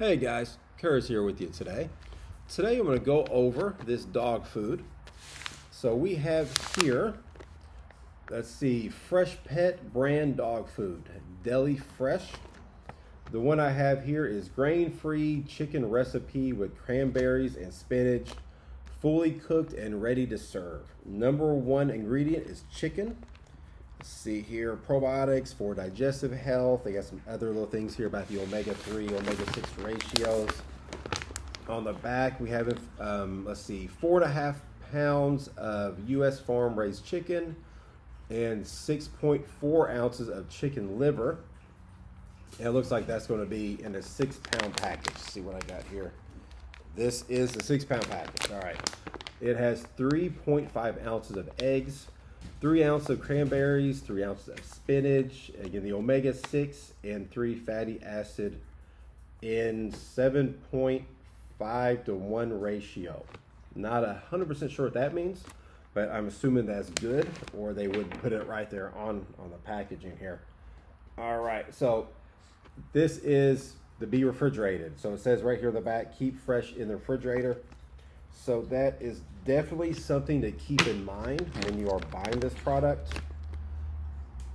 Hey guys, Kara's here with you today. Today I'm going to go over this dog food. So we have here, let's see, FRESHPET brand dog food, Deli Fresh. The one I have here is grain-free chicken recipe with cranberries and spinach, fully cooked and ready to serve. Number one ingredient is chicken. Let's see here, probiotics for digestive health. They got some other little things here about the omega-3, omega-6 ratios. On the back, we have, let's see, 4.5 pounds of U.S. farm-raised chicken and 6.4 ounces of chicken liver. And it looks like that's going to be in a 6-pound package. See what I got here. This is the 6-pound package. All right. It has 3.5 ounces of eggs, 3 ounces of cranberries, 3 ounces of spinach, again the omega-6 and 3 fatty acid in 7.5 to 1 ratio. Not 100% sure what that means, but I'm assuming that's good, or they would put it right there on the packaging here. All right, so this is to be refrigerated. So it says right here on the back, keep fresh in the refrigerator. So that is definitely something to keep in mind when you are buying this product.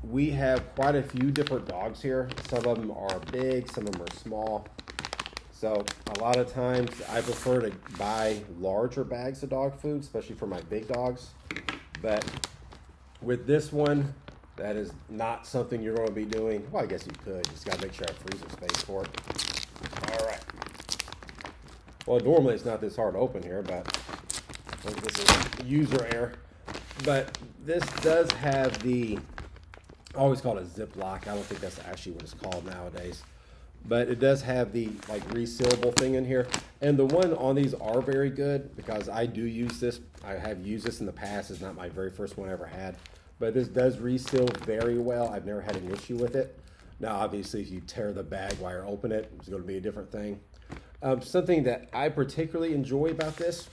We have quite a few different dogs here. Some of them are big, some of them are small. So a lot of times I prefer to buy larger bags of dog food, especially for my big dogs. But with this one, that is not something you're going to be doing. Well, I guess you could. You just got to make sure I have freezer space for it. All right. Well, normally it's not this hard to open here, but this is user error. But this does have the, I always call it a Ziploc. I don't think that's actually what it's called nowadays. But it does have the like resealable thing in here. And the one on these are very good because I do use this. I have used this in the past. It's not my very first one I ever had. But this does reseal very well. I've never had an issue with it. Now, obviously, if you tear the bag while you're opening it, it's going to be a different thing. Something that I particularly enjoy about this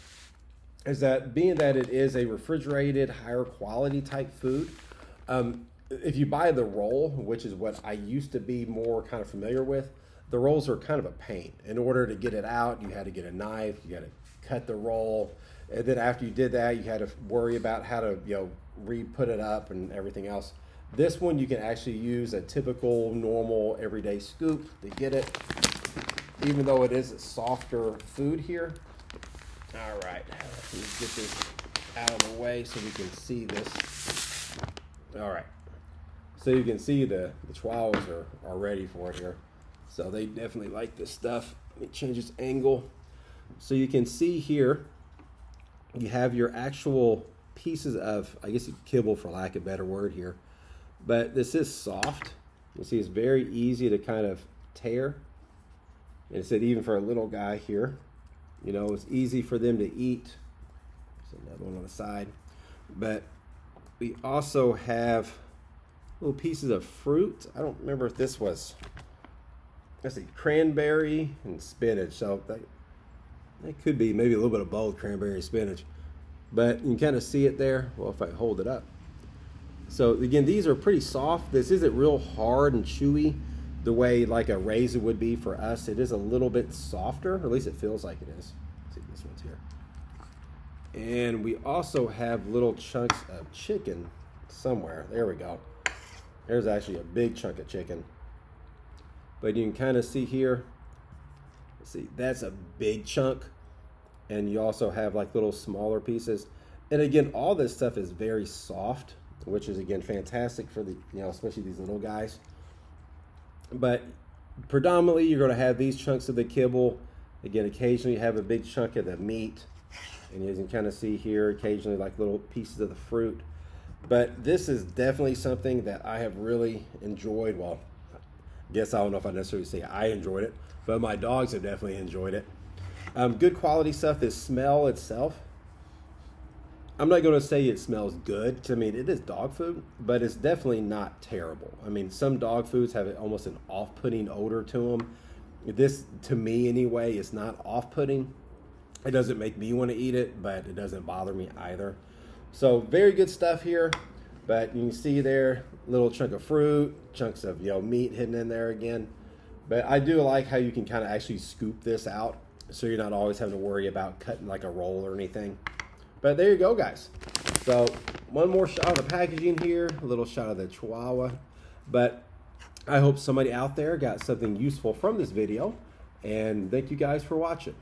is that being that it is a refrigerated, higher quality type food, if you buy the roll, which is what I used to be more kind of familiar with, the rolls are kind of a pain. In order to get it out, you had to get a knife, you had to cut the roll, and then after you did that, you had to worry about how to, re-put it up and everything else. This one, you can actually use a typical, normal, everyday scoop to get it, even though it is a softer food here. All right, let's get this out of the way so we can see this. All right, so you can see the chihuahuas are ready for it here. So they definitely like this stuff. Let me change its angle. So you can see here, you have your actual pieces of, I guess kibble for lack of a better word here. But this is soft. You see it's very easy to kind of tear. And it said even for a little guy here, it's easy for them to eat. There's another one on the side. But we also have little pieces of fruit. I don't remember if this was, let's see, cranberry and spinach. So that could be maybe a little bit of both, cranberry and spinach. But you can kind of see it there. Well, if I hold it up. So again, these are pretty soft. This isn't real hard and chewy the way like a raisin would be for us. It is a little bit softer, or at least it feels like it is. Let's see, this one's here. And we also have little chunks of chicken somewhere. There we go. There's actually a big chunk of chicken. But you can kind of see here, let's see, that's a big chunk. And you also have like little smaller pieces. And again, all this stuff is very soft, which is again fantastic for the, especially these little guys. But predominantly you're going to have these chunks of the kibble. Again, occasionally you have a big chunk of the meat. And you can kind of see here occasionally like little pieces of the fruit. But this is definitely something that I have really enjoyed. Well, I guess I don't know if I necessarily say I enjoyed it, but my dogs have definitely enjoyed it. Good quality stuff. The smell itself, I'm not going to say it smells good. I mean, it is dog food, but it's definitely not terrible. I mean, some dog foods have almost an off-putting odor to them. This, to me anyway, is not off-putting. It doesn't make me want to eat it, but it doesn't bother me either. So very good stuff here. But you can see there, little chunk of fruit, chunks of meat hidden in there again. But I do like how you can kind of actually scoop this out, so you're not always having to worry about cutting like a roll or anything. But there you go, guys. So one more shot of the packaging here, a little shot of the Chihuahua. But I hope somebody out there got something useful from this video, and thank you guys for watching.